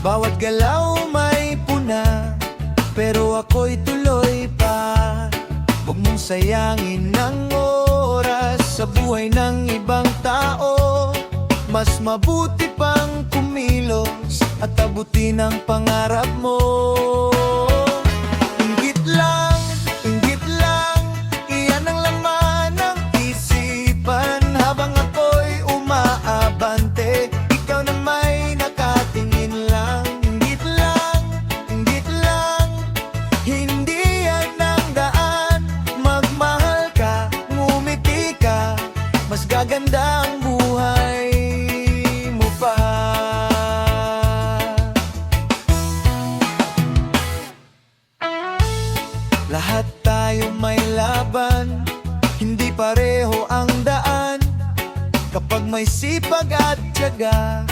Bawat galaw may puna, pero ako'y tuloy pa. Huwag mong sayangin ang oras sa buhay ng ibang tao. Mas mabuti pang kumilos at abutin ang pangarap mo. Inggit lang, iyan ang laman ng isipan. Habang ako'y umaabante, ikaw na may nakatingin lang. Inggit lang, hindi yan ang daan. Magmahal ka, ngumiti ka, mas gaganda ang buhay mo pa. Lahat tayo may laban, hindi pareho ang daan. Kapag may sipag at tiyaga,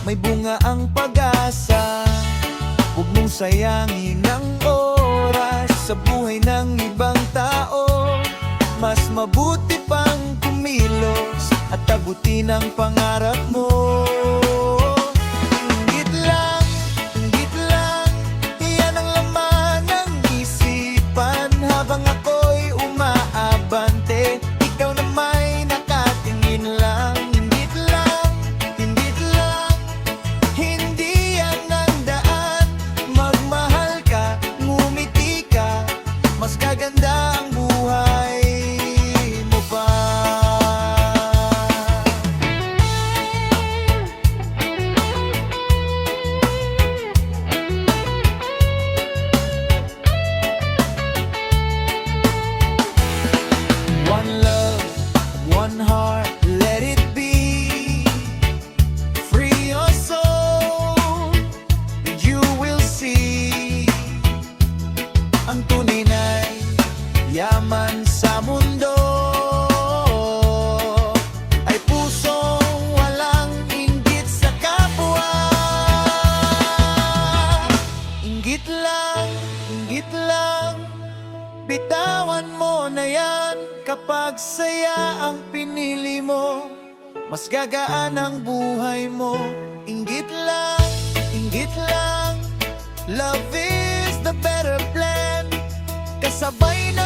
may bunga ang pag-asa. Huwag mong sayangin ang oras sa buhay ng ibang tao. Mas mabuti pang kumilos at abutin ang pangarap mo. Inggit lang, iyan ang laman ng isipan. Habang ako'y umaabante, ikaw na may nakatingin lang. Inggit lang, hindi yan ang daan. Magmahal ka, ngumiti ka, mas gaganda ang buhay mo pa. One love, one heart, let it be. Free your soul, and you will see. Ang tunay na'y yaman sa mundo ay pusong walang inggit sa kapwa. Inggit lang, bitawan mo na yan. Kapag saya ang pinili mo, mas gagaan ang buhay mo. Inggit lang, love is the better plan. Kasabay na